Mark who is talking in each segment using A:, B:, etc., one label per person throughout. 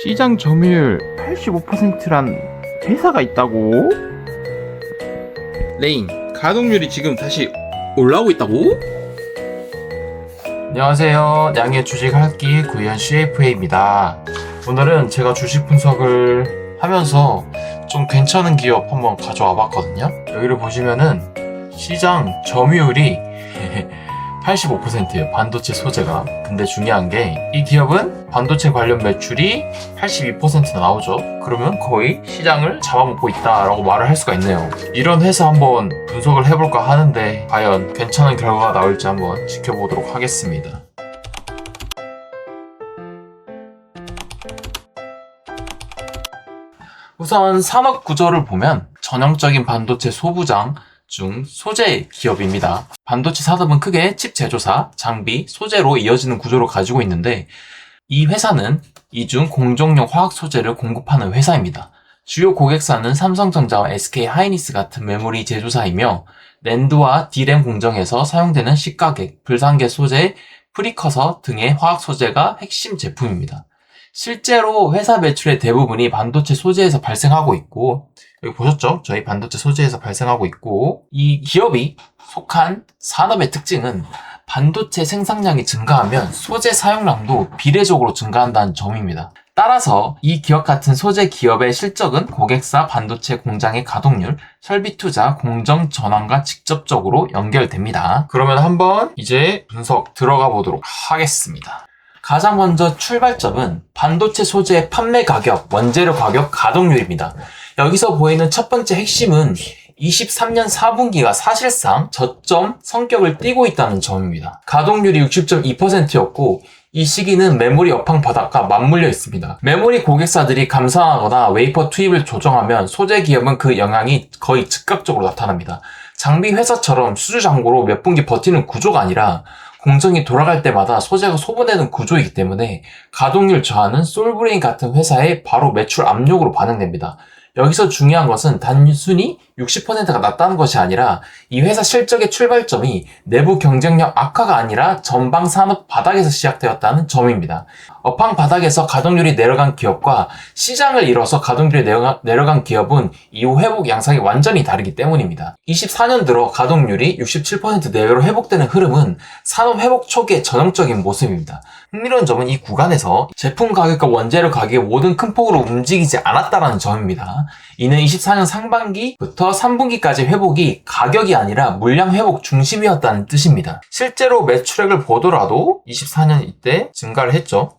A: 시장 점유율 85%란 회사가 있다고?
B: 레인, 가동률이 지금 다시 올라오고 있다고?
C: 안녕하세요. 냥의 주식 할기 구현 CFA입니다. 오늘은 제가 주식 분석을 하면서 좀 괜찮은 기업 한번 가져와 봤거든요. 여기를 보시면은 시장 점유율이 85%예요. 반도체 소재가. 근데 중요한 게 이 기업은 반도체 관련 매출이 82% 나오죠. 그러면 거의 시장을 잡아먹고 있다라고 말을 할 수가 있네요. 이런 회사 한번 분석을 해볼까 하는데 과연 괜찮은 결과가 나올지 한번 지켜보도록 하겠습니다. 우선 산업 구조를 보면 전형적인 반도체 소부장 중 소재 기업입니다. 반도체 산업은 크게 칩 제조사, 장비, 소재로 이어지는 구조를 가지고 있는데 이 회사는 이중 공정용 화학 소재를 공급하는 회사입니다. 주요 고객사는 삼성전자와 SK 하이닉스 같은 메모리 제조사이며 낸드와 D램 공정에서 사용되는 식가계, 불상계 소재, 프리커서 등의 화학 소재가 핵심 제품입니다. 실제로 회사 매출의 대부분이 반도체 소재에서 발생하고 있고, 여기 보셨죠? 저희 반도체 소재에서 발생하고 있고, 이 기업이 속한 산업의 특징은 반도체 생산량이 증가하면 소재 사용량도 비례적으로 증가한다는 점입니다. 따라서 이 기업 같은 소재 기업의 실적은 고객사 반도체 공장의 가동률, 설비 투자, 공정 전환과 직접적으로 연결됩니다. 그러면 한번 이제 분석 들어가 보도록 하겠습니다. 가장 먼저 출발점은 반도체 소재의 판매 가격, 원재료 가격, 가동률입니다. 여기서 보이는 첫 번째 핵심은 23년 4분기가 사실상 저점 성격을 띠고 있다는 점입니다. 가동률이 60.2%였고 이 시기는 메모리 업황 바닥과 맞물려 있습니다. 메모리 고객사들이 감산하거나 웨이퍼 투입을 조정하면 소재 기업은 그 영향이 거의 즉각적으로 나타납니다. 장비 회사처럼 수주 잔고로 몇 분기 버티는 구조가 아니라 공정이 돌아갈 때마다 소재가 소모되는 구조이기 때문에 가동률 저하는 솔브레인 같은 회사의 바로 매출 압력으로 반영됩니다. 여기서 중요한 것은 단순히 60%가 낮다는 것이 아니라 이 회사 실적의 출발점이 내부 경쟁력 악화가 아니라 전방 산업 바닥에서 시작되었다는 점입니다. 업황 바닥에서 가동률이 내려간 기업과 시장을 잃어서 가동률이 내려간 기업은 이후 회복 양상이 완전히 다르기 때문입니다. 24년 들어 가동률이 67% 내외로 회복되는 흐름은 산업 회복 초기의 전형적인 모습입니다. 흥미로운 점은 이 구간에서 제품 가격과 원재료 가격이 모든 큰 폭으로 움직이지 않았다는 점입니다. 이는 24년 상반기부터 3분기까지 회복이 가격이 아니라 물량 회복 중심이었다는 뜻입니다. 실제로 매출액을 보더라도 24년 이때 증가를 했죠.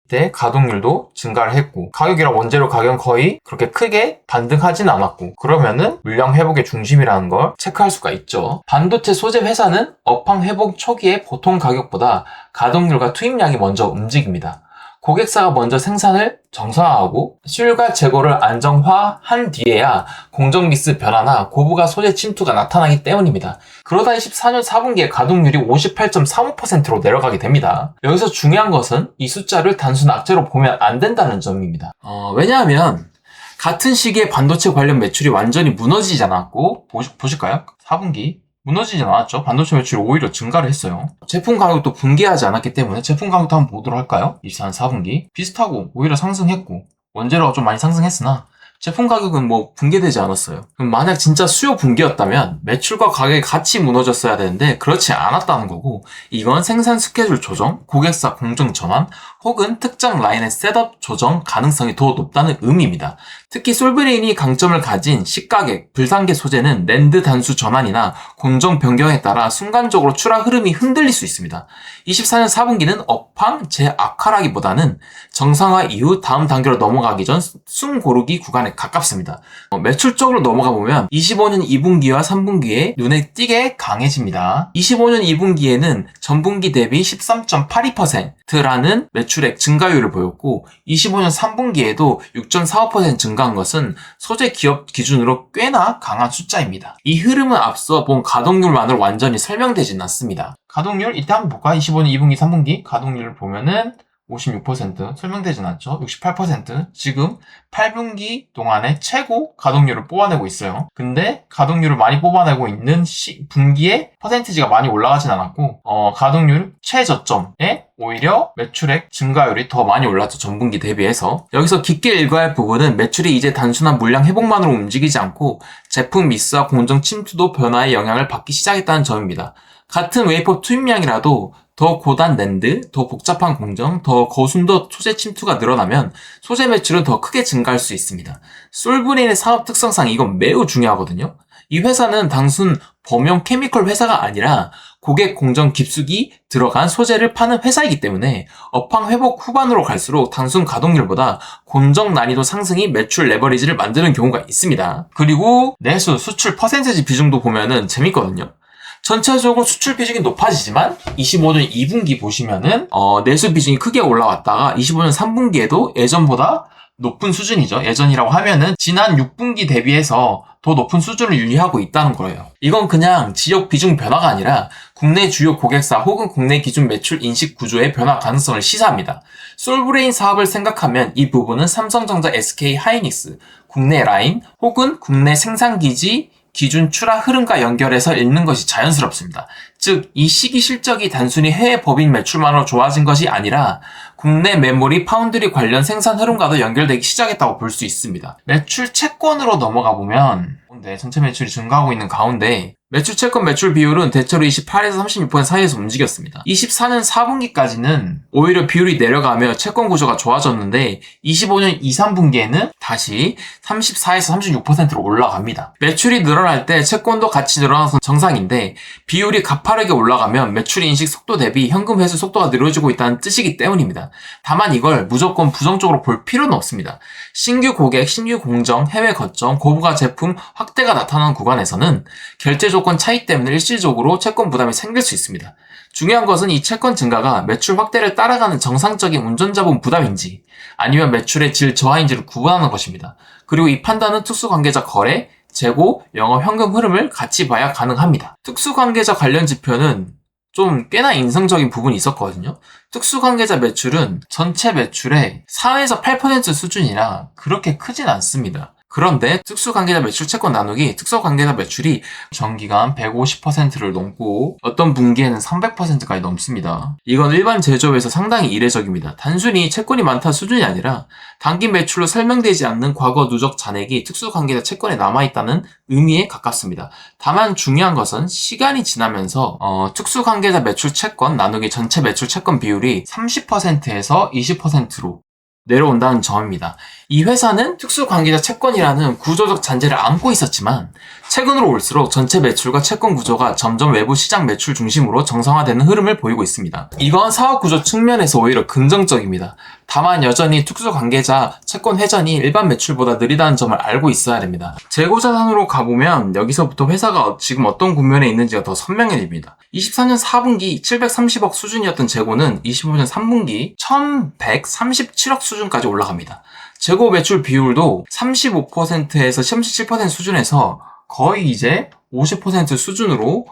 C: 이때 가동률도 증가를 했고 가격이랑 원재료 가격은 거의 그렇게 크게 반등하진 않았고 그러면은 물량 회복의 중심이라는 걸 체크할 수가 있죠. 반도체 소재 회사는 업황 회복 초기에 보통 가격보다 가동률과 투입량이 먼저 움직입니다. 고객사가 먼저 생산을 정상화하고 수율과 재고를 안정화한 뒤에야 공정 미스 변화나 고부가 소재 침투가 나타나기 때문입니다. 그러다 24년 4분기에 가동률이 58.35%로 내려가게 됩니다. 여기서 중요한 것은 이 숫자를 단순 악재로 보면 안 된다는 점입니다. 왜냐하면 같은 시기에 반도체 관련 매출이 완전히 무너지지 않았고 보실까요? 4분기 무너지진 않았죠. 반도체 매출이 오히려 증가를 했어요. 제품 가격도 붕괴하지 않았기 때문에 제품 가격도 한번 보도록 할까요? 24년 4분기 비슷하고 오히려 상승했고 원재료가 좀 많이 상승했으나 제품 가격은 뭐 붕괴되지 않았어요. 그럼 만약 진짜 수요 붕괴였다면 매출과 가격이 같이 무너졌어야 되는데 그렇지 않았다는 거고 이건 생산 스케줄 조정, 고객사 공정 전환 혹은 특정 라인의 셋업 조정 가능성이 더 높다는 의미입니다. 특히 솔브레인이 강점을 가진 식가격, 불상계 소재는 낸드 단수 전환이나 공정 변경에 따라 순간적으로 추락 흐름이 흔들릴 수 있습니다. 24년 4분기는 업황 재악화라기보다는 정상화 이후 다음 단계로 넘어가기 전 숨 고르기 구간에 가깝습니다. 매출적으로 넘어가 보면 25년 2분기와 3분기에 눈에 띄게 강해집니다. 25년 2분기에는 전분기 대비 13.82%라는 매출액 증가율을 보였고 25년 3분기에도 6.45% 증가한 것은 소재 기업 기준으로 꽤나 강한 숫자입니다. 이 흐름은 앞서 본 가동률만으로 완전히 설명되진 않습니다. 가동률 이때 한번 볼까? 25년 2분기 3분기 가동률을 보면은 56% 설명되진 않죠. 68% 지금 8분기 동안에 최고 가동률을 뽑아내고 있어요. 근데 가동률을 많이 뽑아내고 있는 분기에 퍼센티지가 많이 올라가진 않았고 가동률 최저점에 오히려 매출액 증가율이 더 많이 올랐죠. 전분기 대비해서. 여기서 깊게 읽어야 할 부분은 매출이 이제 단순한 물량 회복만으로 움직이지 않고 제품 미스와 공정 침투도 변화의 영향을 받기 시작했다는 점입니다. 같은 웨이퍼 투입량이라도 더 고단 낸드, 더 복잡한 공정, 더 거순도 소재 침투가 늘어나면 소재 매출은 더 크게 증가할 수 있습니다. 솔브레인의 사업 특성상 이건 매우 중요하거든요. 이 회사는 단순 범용 케미컬 회사가 아니라 고객 공정 깊숙이 들어간 소재를 파는 회사이기 때문에 업황 회복 후반으로 갈수록 단순 가동률보다 공정 난이도 상승이 매출 레버리지를 만드는 경우가 있습니다. 그리고 내수, 수출 퍼센티지 비중도 보면은 재밌거든요. 전체적으로 수출 비중이 높아지지만 25년 2분기 보시면은 내수 비중이 크게 올라왔다가 25년 3분기에도 예전보다 높은 수준이죠. 예전이라고 하면은 지난 6분기 대비해서 더 높은 수준을 유지하고 있다는 거예요. 이건 그냥 지역 비중 변화가 아니라 국내 주요 고객사 혹은 국내 기준 매출 인식 구조의 변화 가능성을 시사합니다. 솔브레인 사업을 생각하면 이 부분은 삼성전자, SK 하이닉스, 국내 라인 혹은 국내 생산기지 기준 출하 흐름과 연결해서 읽는 것이 자연스럽습니다. 즉, 이 시기 실적이 단순히 해외 법인 매출만으로 좋아진 것이 아니라 국내 메모리, 파운드리 관련 생산 흐름과도 연결되기 시작했다고 볼 수 있습니다. 매출 채권으로 넘어가 보면 전체 매출이 증가하고 있는 가운데 매출 채권 매출 비율은 대체로 28에서 36% 사이에서 움직였습니다. 24년 4분기까지는 오히려 비율이 내려가며 채권 구조가 좋아졌는데 25년 2, 3분기에는 다시 34에서 36%로 올라갑니다. 매출이 늘어날 때 채권도 같이 늘어나서 정상인데 비율이 가파르게 올라가면 매출 인식 속도 대비 현금 회수 속도가 느려지고 있다는 뜻이기 때문입니다. 다만 이걸 무조건 부정적으로 볼 필요는 없습니다. 신규 고객, 신규 공정, 해외 거점, 고부가 제품 확대가 나타나는 구간에서는 결제 조건 차이 때문에 일시적으로 채권 부담이 생길 수 있습니다. 중요한 것은 이 채권 증가가 매출 확대를 따라가는 정상적인 운전자분 부담인지 아니면 매출의 질 저하인지를 구분하는 것입니다. 그리고 이 판단은 특수관계자 거래, 재고, 영업 현금 흐름을 같이 봐야 가능합니다. 특수관계자 관련 지표는 좀 꽤나 인상적인 부분이 있었거든요. 특수관계자 매출은 전체 매출의 4에서 8% 수준이라 그렇게 크진 않습니다. 그런데 특수관계자 매출 채권 나누기 특수관계자 매출이 정기간 150%를 넘고 어떤 분기에는 300%까지 넘습니다. 이건 일반 제조업에서 상당히 이례적입니다. 단순히 채권이 많다는 수준이 아니라 단기 매출로 설명되지 않는 과거 누적 잔액이 특수관계자 채권에 남아있다는 의미에 가깝습니다. 다만 중요한 것은 시간이 지나면서 특수관계자 매출 채권 나누기 전체 매출 채권 비율이 30%에서 20%로 내려온다는 점입니다. 이 회사는 특수관계자 채권이라는 구조적 잔재를 안고 있었지만 최근으로 올수록 전체 매출과 채권 구조가 점점 외부 시장 매출 중심으로 정상화되는 흐름을 보이고 있습니다. 이건 사업 구조 측면에서 오히려 긍정적입니다. 다만 여전히 특수관계자 채권 회전이 일반 매출보다 느리다는 점을 알고 있어야 됩니다. 재고자산으로 가보면 여기서부터 회사가 지금 어떤 국면에 있는지가 더 선명해집니다. 24년 4분기 730억 수준이었던 재고는 25년 3분기 1137억 수준까지 올라갑니다. 재고 매출 비율도 35%에서 37% 수준에서 거의 이제 50% 수준으로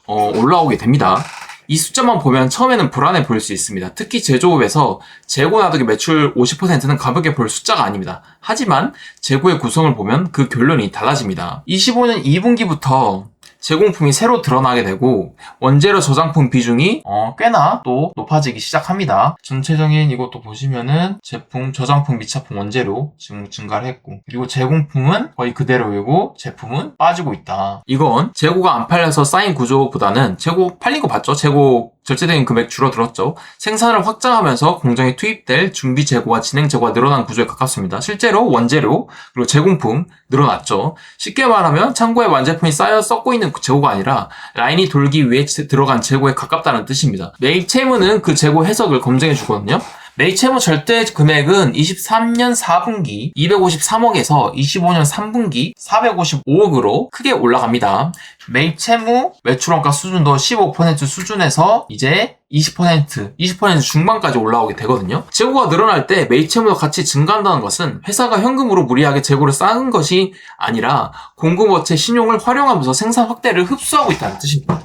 C: 올라오게 됩니다. 이 숫자만 보면 처음에는 불안해 보일 수 있습니다. 특히 제조업에서 재고 나누기 매출 50%는 가볍게 볼 숫자가 아닙니다. 하지만 재고의 구성을 보면 그 결론이 달라집니다. 25년 2분기부터 제공품이 새로 드러나게 되고 원재료 저장품 비중이 꽤나 또 높아지기 시작합니다. 전체적인 이것도 보시면은 제품, 저장품, 미차품, 원재료 지금 증가를 했고 그리고 제공품은 거의 그대로이고 제품은 빠지고 있다. 이건 재고가 안 팔려서 쌓인 구조보다는 재고 팔린 거 봤죠? 재고 절제된 금액 줄어들었죠. 생산을 확장하면서 공장에 투입될 준비 재고와 진행 재고가 늘어난 구조에 가깝습니다. 실제로 원재료 그리고 제공품 늘어났죠. 쉽게 말하면 창고에 완제품이 쌓여 썩고 있는 재고가 아니라 라인이 돌기 위해 들어간 재고에 가깝다는 뜻입니다. 매입 채무는 그 재고 해석을 검증해 주거든요. 매입 채무 절대 금액은 23년 4분기 253억에서 25년 3분기 455억으로 크게 올라갑니다. 매입 채무 매출원가 수준도 15% 수준에서 이제 20% 중반까지 올라오게 되거든요. 재고가 늘어날 때 매입 채무도 같이 증가한다는 것은 회사가 현금으로 무리하게 재고를 쌓은 것이 아니라 공급업체 신용을 활용하면서 생산 확대를 흡수하고 있다는 뜻입니다.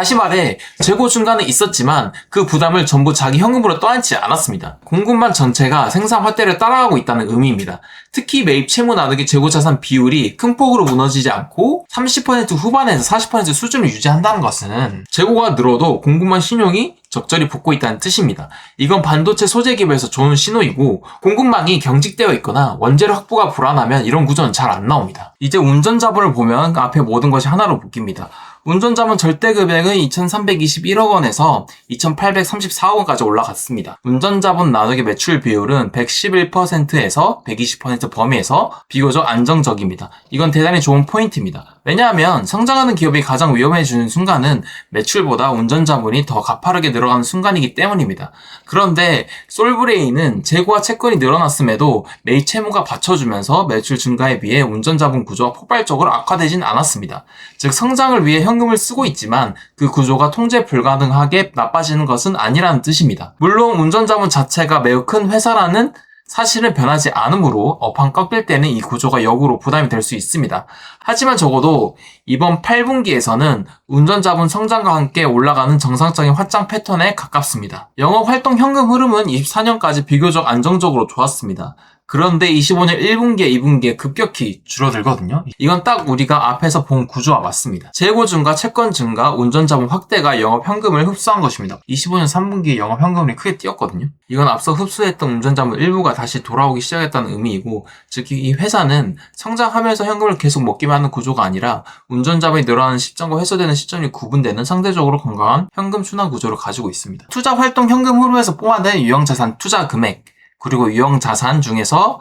C: 다시 말해 재고 증가는 있었지만 그 부담을 전부 자기 현금으로 떠안지 않았습니다. 공급망 전체가 생산 확대를 따라가고 있다는 의미입니다. 특히 매입 채무 나누기 재고자산 비율이 큰 폭으로 무너지지 않고 30% 후반에서 40% 수준을 유지한다는 것은 재고가 늘어도 공급망 신용이 적절히 붙고 있다는 뜻입니다. 이건 반도체 소재 기업에서 좋은 신호이고 공급망이 경직되어 있거나 원재료 확보가 불안하면 이런 구조는 잘 안 나옵니다. 이제 운전자본을 보면 앞에 모든 것이 하나로 묶입니다. 운전자본 절대 금액은 2,321억 원에서 2,834억 원까지 올라갔습니다. 운전자본 나누기 매출 비율은 111%에서 120% 범위에서 비교적 안정적입니다. 이건 대단히 좋은 포인트입니다. 왜냐하면 성장하는 기업이 가장 위험해지는 순간은 매출보다 운전자본이 더 가파르게 늘어가는 순간이기 때문입니다. 그런데 솔브레인은 재고와 채권이 늘어났음에도 매입 채무가 받쳐주면서 매출 증가에 비해 운전자본 구조가 폭발적으로 악화되진 않았습니다. 즉 성장을 위해 현금을 쓰고 있지만 그 구조가 통제 불가능하게 나빠지는 것은 아니라는 뜻입니다. 물론 운전자본 자체가 매우 큰 회사라는 사실은 변하지 않으므로 업황 꺾일 때는 이 구조가 역으로 부담이 될 수 있습니다. 하지만 적어도 이번 8분기에서는 운전자본 성장과 함께 올라가는 정상적인 확장 패턴에 가깝습니다. 영업활동 현금 흐름은 24년까지 비교적 안정적으로 좋았습니다. 그런데 25년 1분기에 2분기에 급격히 줄어들거든요. 이건 딱 우리가 앞에서 본 구조와 맞습니다. 재고 증가, 채권 증가, 운전자본 확대가 영업 현금을 흡수한 것입니다. 25년 3분기에 영업 현금이 크게 뛰었거든요. 이건 앞서 흡수했던 운전자본 일부가 다시 돌아오기 시작했다는 의미이고, 즉 이 회사는 성장하면서 현금을 계속 먹기만 하는 구조가 아니라 운전자본이 늘어나는 시점과 회수되는 시점이 구분되는 상대적으로 건강한 현금 순환 구조를 가지고 있습니다. 투자 활동 현금 흐름에서 뽑아낸 유형자산 투자 금액, 그리고 유형자산 중에서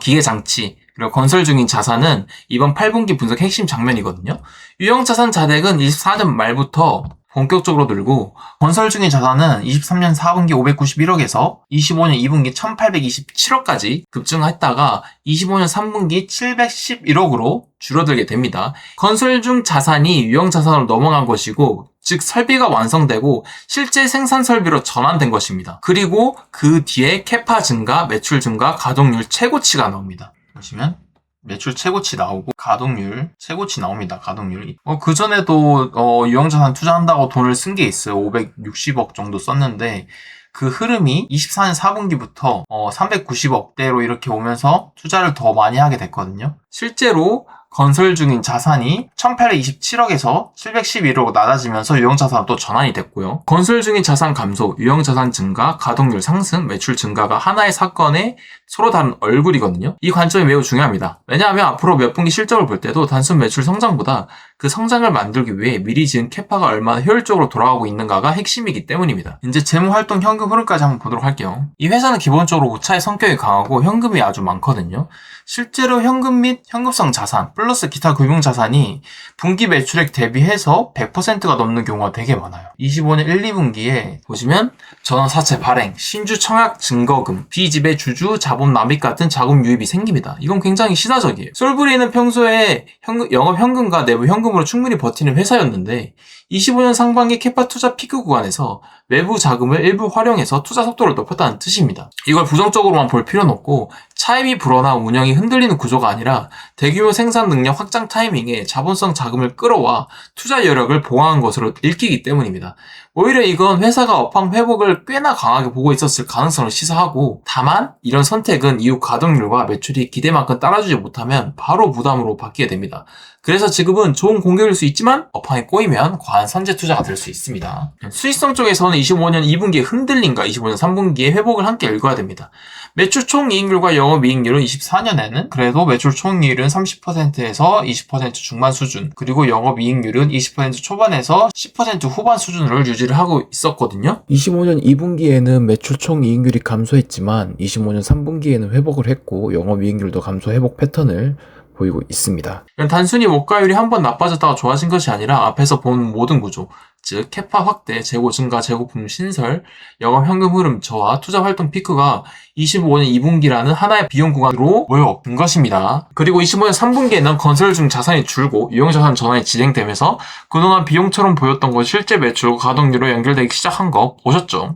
C: 기계장치, 그리고 건설 중인 자산은 이번 8분기 분석 핵심 장면이거든요. 유형자산 자택은 24년 말부터 본격적으로 늘고, 건설 중인 자산은 23년 4분기 591억에서 25년 2분기 1827억까지 급증했다가 25년 3분기 711억으로 줄어들게 됩니다. 건설 중 자산이 유형 자산으로 넘어간 것이고, 즉 설비가 완성되고 실제 생산 설비로 전환된 것입니다. 그리고 그 뒤에 캐파 증가, 매출 증가, 가동률 최고치가 나옵니다. 보시면 매출 최고치 나오고 가동률 최고치 나옵니다. 가동률이. 그전에도 유형자산 투자한다고 돈을 쓴 게 있어요. 560억 정도 썼는데 그 흐름이 24년 4분기부터 390억대로 이렇게 오면서 투자를 더 많이 하게 됐거든요. 실제로 건설 중인 자산이 1827억에서 711억으로 낮아지면서 유형자산으로 또 전환이 됐고요. 건설 중인 자산 감소, 유형자산 증가, 가동률 상승, 매출 증가가 하나의 사건의 서로 다른 얼굴이거든요. 이 관점이 매우 중요합니다. 왜냐하면 앞으로 몇 분기 실적을 볼 때도 단순 매출 성장보다 그 성장을 만들기 위해 미리 지은 캐파가 얼마나 효율적으로 돌아가고 있는가가 핵심이기 때문입니다. 이제 재무활동 현금 흐름까지 한번 보도록 할게요. 이 회사는 기본적으로 우차의 성격이 강하고 현금이 아주 많거든요. 실제로 현금 및 현금성 자산 플러스 기타 금융자산이 분기 매출액 대비해서 100%가 넘는 경우가 되게 많아요. 25년 1, 2분기에 보시면 전환사채 발행, 신주 청약 증거금, 비지배 주주 자본 납입 같은 자금 유입이 생깁니다. 이건 굉장히 신화적이에요. 솔브레인은 평소에 영업 현금과 내부 현금으로 충분히 버티는 회사였는데 25년 상반기 캐파 투자 피크 구간에서 외부 자금을 일부 활용해서 투자 속도를 높였다는 뜻입니다. 이걸 부정적으로만 볼 필요는 없고 차입이 불어나 운영이 흔들리는 구조가 아니라 대규모 생산 능력 확장 타이밍에 자본성 자금을 끌어와 투자 여력을 보강한 것으로 읽히기 때문입니다. 오히려 이건 회사가 업황 회복을 꽤나 강하게 보고 있었을 가능성을 시사하고, 다만 이런 선택은 이후 가동률과 매출이 기대만큼 따라주지 못하면 바로 부담으로 바뀌게 됩니다. 그래서 지금은 좋은 공격일 수 있지만 업황이 꼬이면 과한 선제 투자가 될 수 있습니다. 수익성 쪽에서는 25년 2분기의 흔들림과 25년 3분기의 회복을 함께 읽어야 됩니다. 매출 총이익률과 영업이익률은 24년에는 그래도 매출 총이익률은 30%에서 20% 중반 수준, 그리고 영업이익률은 20% 초반에서 10% 후반 수준을 유지를 하고 있었거든요.
D: 25년 2분기에는 매출 총이익률이 감소했지만 25년 3분기에는 회복을 했고 영업이익률도 감소 회복 패턴을 보이고 있습니다.
C: 단순히 원가율이 한번 나빠졌다가 좋아진 것이 아니라 앞에서 본 모든 구조, 즉 캐파 확대, 재고 증가, 재고품 신설, 영업 현금 흐름 저하, 투자 활동 피크가 25년 2분기라는 하나의 비용 구간으로 모여든 것입니다. 그리고 25년 3분기에는 건설 중 자산이 줄고 유형자산 전환이 진행되면서 그동안 비용처럼 보였던 것이 실제 매출과 가동률로 연결되기 시작한 거 보셨죠?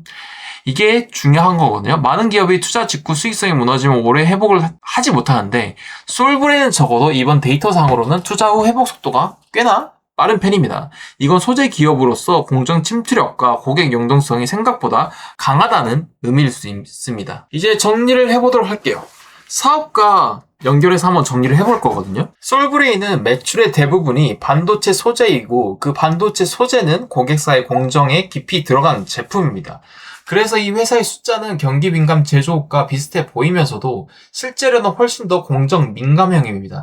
C: 이게 중요한 거거든요. 많은 기업이 투자 직후 수익성이 무너지면 오래 회복을 하지 못하는데 솔브레인은 적어도 이번 데이터상으로는 투자 후 회복 속도가 꽤나 빠른 편입니다. 이건 소재 기업으로서 공정 침투력과 고객 용동성이 생각보다 강하다는 의미일 수 있습니다. 이제 정리를 해보도록 할게요. 사업과 연결해서 한번 정리를 해볼 거거든요. 솔브레인은 매출의 대부분이 반도체 소재이고 그 반도체 소재는 고객사의 공정에 깊이 들어간 제품입니다. 그래서 이 회사의 숫자는 경기 민감 제조업과 비슷해 보이면서도 실제로는 훨씬 더 공정 민감형입니다.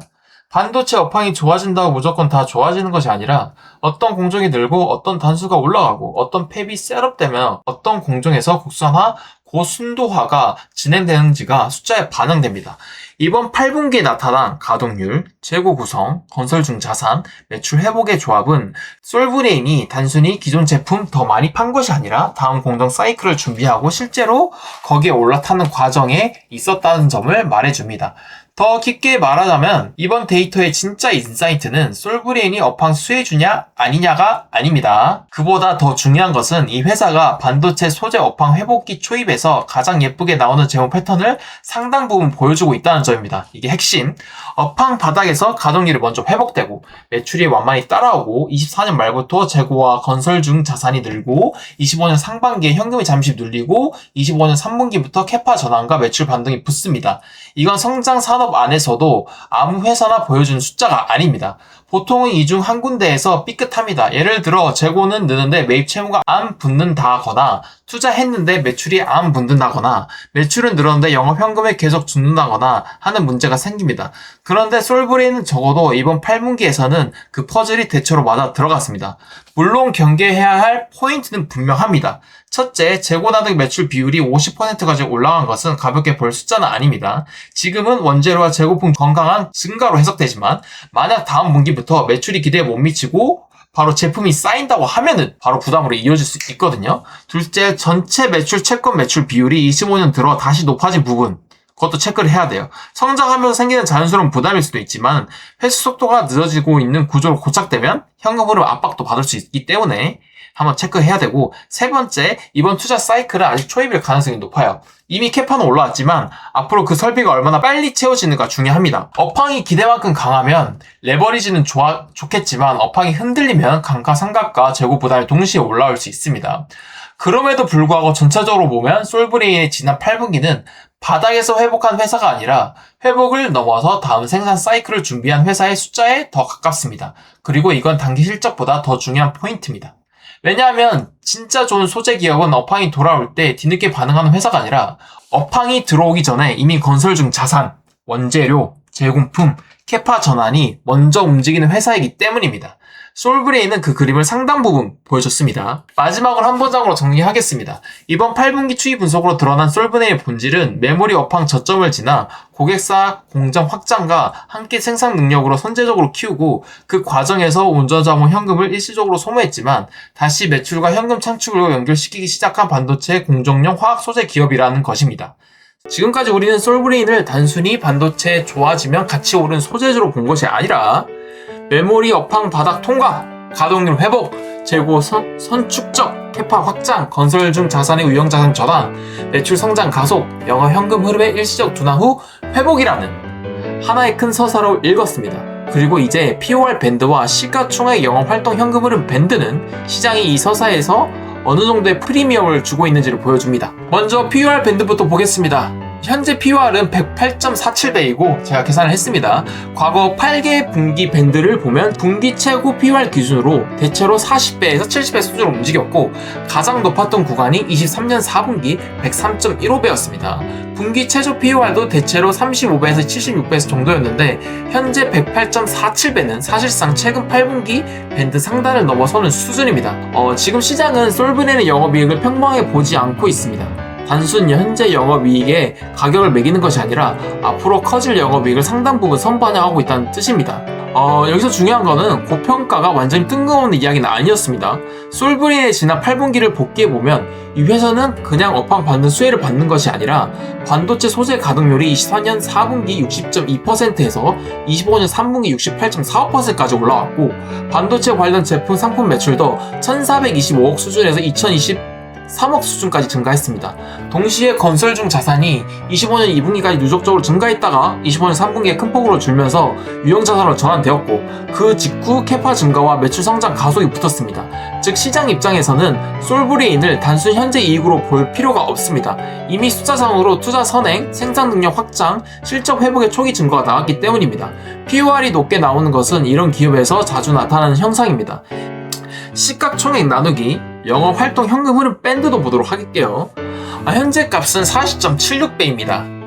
C: 반도체 업황이 좋아진다고 무조건 다 좋아지는 것이 아니라 어떤 공정이 늘고 어떤 단수가 올라가고 어떤 팹이 셋업되면 어떤 공정에서 국산화, 고순도화가 진행되는지가 숫자에 반영됩니다. 이번 8분기에 나타난 가동률, 재고 구성, 건설 중 자산, 매출 회복의 조합은 솔브레인이 단순히 기존 제품 더 많이 판 것이 아니라 다음 공정 사이클을 준비하고 실제로 거기에 올라타는 과정에 있었다는 점을 말해줍니다. 더 깊게 말하자면 이번 데이터의 진짜 인사이트는 솔브레인이 업황 수혜주냐 아니냐가 아닙니다. 그보다 더 중요한 것은 이 회사가 반도체 소재 업황 회복기 초입에서 가장 예쁘게 나오는 재무 패턴을 상당 부분 보여주고 있다는 점입니다. 이게 핵심. 업황 바닥에서 가동률이 먼저 회복되고 매출이 완만히 따라오고 24년 말부터 재고와 건설 중 자산이 늘고 25년 상반기에 현금이 잠시 눌리고 25년 3분기부터 캐파 전환과 매출 반등이 붙습니다. 이건 성장 산업 안에서도 아무 회사나 보여주는 숫자가 아닙니다. 보통은 이 중 한 군데에서 삐끗합니다. 예를 들어 재고는 느는데 매입 채무가 안 붙는다거나 투자했는데 매출이 안 붙는다거나 매출은 늘었는데 영업현금에 계속 죽는다거나 하는 문제가 생깁니다. 그런데 솔브레인은 적어도 이번 8분기에서는 그 퍼즐이 대체로 맞아 들어갔습니다. 물론 경계해야 할 포인트는 분명합니다. 첫째, 재고나득 매출 비율이 50%까지 올라간 것은 가볍게 볼 숫자는 아닙니다. 지금은 원재료와 재고품 건강한 증가로 해석되지만 만약 다음 분기부터 매출이 기대에 못 미치고 바로 제품이 쌓인다고 하면은 바로 부담으로 이어질 수 있거든요. 둘째, 전체 매출 채권 매출 비율이 25년 들어 다시 높아진 부분, 그것도 체크를 해야 돼요. 성장하면서 생기는 자연스러운 부담일 수도 있지만 회수 속도가 늦어지고 있는 구조로 고착되면 현금 흐름 압박도 받을 수 있기 때문에 한번 체크해야 되고, 세 번째, 이번 투자 사이클은 아직 초입일 가능성이 높아요. 이미 캐파는 올라왔지만 앞으로 그 설비가 얼마나 빨리 채워지는가 중요합니다. 업황이 기대만큼 강하면 레버리지는 좋겠지만 업황이 흔들리면 감가상각과 재고 부담이 동시에 올라올 수 있습니다. 그럼에도 불구하고 전체적으로 보면 솔브레인의 지난 8분기는 바닥에서 회복한 회사가 아니라 회복을 넘어서 다음 생산 사이클을 준비한 회사의 숫자에 더 가깝습니다. 그리고 이건 단기 실적보다 더 중요한 포인트입니다. 왜냐하면 진짜 좋은 소재 기업은 업황이 돌아올 때 뒤늦게 반응하는 회사가 아니라 업황이 들어오기 전에 이미 건설 중 자산, 원재료, 제공품, 캐파 전환이 먼저 움직이는 회사이기 때문입니다. 솔브레인은 그 그림을 상당 부분 보여줬습니다. 마지막으로 한 문장으로 정리하겠습니다. 이번 8분기 추이 분석으로 드러난 솔브레인의 본질은 메모리 업황 저점을 지나 고객사 공장 확장과 함께 생산 능력으로 선제적으로 키우고 그 과정에서 운전자본 현금을 일시적으로 소모했지만 다시 매출과 현금 창출로 연결시키기 시작한 반도체 공정용 화학 소재 기업이라는 것입니다. 지금까지 우리는 솔브레인을 단순히 반도체 좋아지면 같이 오른 소재주로 본 것이 아니라 메모리 업황 바닥 통과, 가동률 회복, 재고 선축적, 캐파 확장, 건설 중 자산의 유형자산 저단, 매출 성장 가속, 영업 현금 흐름의 일시적 둔화 후 회복이라는 하나의 큰 서사로 읽었습니다. 그리고 이제 POR 밴드와 시가총액 영업활동 현금 흐름 밴드는 시장이 이 서사에서 어느 정도의 프리미엄을 주고 있는지를 보여줍니다. 먼저 POR 밴드부터 보겠습니다. 현재 POR은 108.47배이고 제가 계산을 했습니다. 과거 8개 분기 밴드를 보면 분기 최고 POR 기준으로 대체로 40배에서 70배 수준으로 움직였고 가장 높았던 구간이 23년 4분기 103.15배였습니다. 분기 최저 POR도 대체로 35배에서 76배 정도였는데 현재 108.47배는 사실상 최근 8분기 밴드 상단을 넘어서는 수준입니다. 지금 시장은 솔브레인의 영업이익을 평범하게 보지 않고 있습니다. 단순 현재 영업이익에 가격을 매기는 것이 아니라 앞으로 커질 영업이익을 상당 부분 선반영하고 있다는 뜻입니다. 여기서 중요한 거는 고평가가 완전히 뜬금없는 이야기는 아니었습니다. 솔브레인의 지난 8분기를 복귀해보면 이 회사는 그냥 업황 받는 수혜를 받는 것이 아니라 반도체 소재 가동률이 24년 4분기 60.2%에서 25년 3분기 68.45%까지 올라왔고 반도체 관련 제품 상품 매출도 1425억 수준에서 2023 3억 수준까지 증가했습니다. 동시에 건설 중 자산이 25년 2분기까지 누적적으로 증가했다가 25년 3분기에 큰 폭으로 줄면서 유형 자산으로 전환되었고 그 직후 캐파 증가와 매출 성장 가속이 붙었습니다. 즉 시장 입장에서는 솔브레인을 단순 현재 이익으로 볼 필요가 없습니다. 이미 숫자상으로 투자 선행, 생산 능력 확장, 실적 회복의 초기 증거가 나왔기 때문입니다. POR이 높게 나오는 것은 이런 기업에서 자주 나타나는 현상입니다. 시가총액 나누기, 영업활동 현금 흐름 밴드도 보도록 할게요. 현재 값은 40.76배입니다.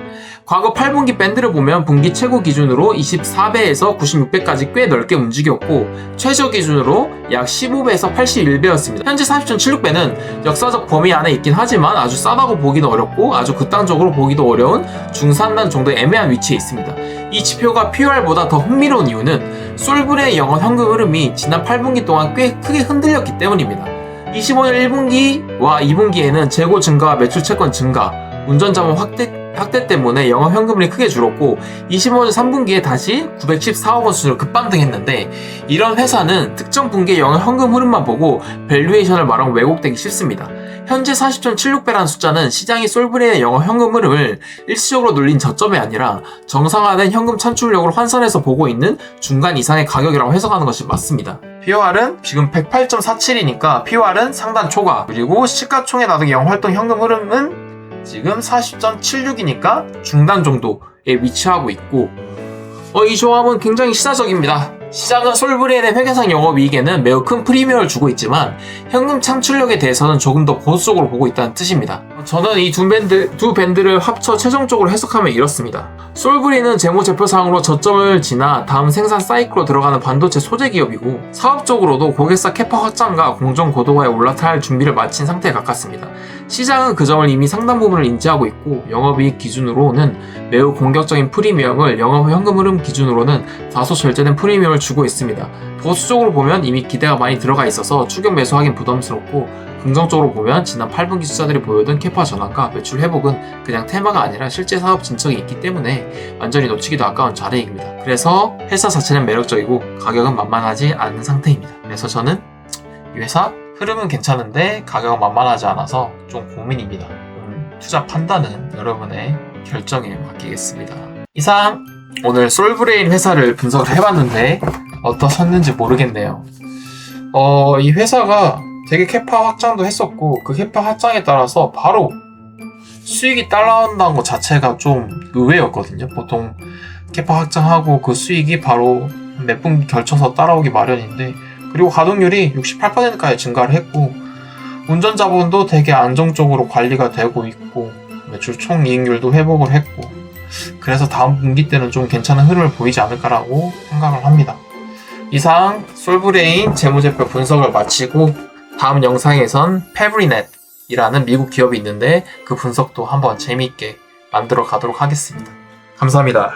C: 과거 8분기 밴드를 보면 분기 최고 기준으로 24배에서 96배까지 꽤 넓게 움직였고 최저 기준으로 약 15배에서 81배였습니다. 현재 40.76배는 역사적 범위 안에 있긴 하지만 아주 싸다고 보기도 어렵고 아주 극단적으로 보기도 어려운 중산단 정도의 애매한 위치에 있습니다. 이 지표가 POR보다 더 흥미로운 이유는 솔브레의 영업 현금 흐름이 지난 8분기 동안 꽤 크게 흔들렸기 때문입니다. 25년 1분기와 2분기에는 재고 증가와 매출 채권 증가, 운전자본 확대 때문에 영업 현금이 크게 줄었고 25년 3분기에 다시 914억 원 수준으로 급반등했는데 이런 회사는 특정 분기의 영업 현금 흐름만 보고 밸류에이션을 말하고 왜곡되기 쉽습니다. 현재 40.76배라는 숫자는 시장이 솔브레의 영업 현금 흐름을 일시적으로 눌린 저점이 아니라 정상화된 현금 창출력으로 환산해서 보고 있는 중간 이상의 가격이라고 해석하는 것이 맞습니다. POR은 지금 108.47이니까 POR은 상단 초과, 그리고 시가총액 나누기 영업활동 현금 흐름은 지금 40.76이니까 중단 정도에 위치하고 있고 이 조합은 굉장히 시사적입니다. 시장은 솔브레인의 회계상 영업이익에는 매우 큰 프리미엄을 주고 있지만 현금 창출력에 대해서는 조금 더 보수적으로 보고 있다는 뜻입니다. 저는 이 두 밴드를 합쳐 최종적으로 해석하면 이렇습니다. 솔브레인은 재무제표상으로 저점을 지나 다음 생산 사이클로 들어가는 반도체 소재 기업이고 사업적으로도 고객사 캐파 확장과 공정 고도화에 올라탈 준비를 마친 상태에 가깝습니다. 시장은 그 점을 이미 상당 부분을 인지하고 있고 영업이익 기준으로는 매우 공격적인 프리미엄을 영업 현금 흐름 기준으로는 다소 절제된 프리미엄을 주고 있습니다. 보수적으로 보면 이미 기대가 많이 들어가 있어서 추격 매수하긴 부담스럽고 긍정적으로 보면 지난 8분기 숫자들이 보여준 캐파 전환과 매출 회복은 그냥 테마가 아니라 실제 사업 진척이 있기 때문에 완전히 놓치기도 아까운 자리입니다. 그래서 회사 자체는 매력적이고 가격은 만만하지 않은 상태입니다. 그래서 저는 이 회사 흐름은 괜찮은데 가격은 만만하지 않아서 좀 고민입니다. 투자 판단은 여러분의 결정에 맡기겠습니다. 이상 오늘 솔브레인 회사를 분석을 해봤는데 어떠셨는지 모르겠네요. 이 회사가 되게 캐파 확장도 했었고 그 캐파 확장에 따라서 바로 수익이 따라온다는 것 자체가 좀 의외였거든요. 보통 캐파 확장하고 그 수익이 바로 몇 분기 걸쳐서 따라오기 마련인데 그리고 가동률이 68%까지 증가를 했고 운전자본도 되게 안정적으로 관리가 되고 있고 매출 총이익률도 회복을 했고 그래서 다음 분기 때는 좀 괜찮은 흐름을 보이지 않을까라고 생각을 합니다. 이상 솔브레인 재무제표 분석을 마치고 다음 영상에선 패브리넷이라는 미국 기업이 있는데 그 분석도 한번 재미있게 만들어 가도록 하겠습니다. 감사합니다.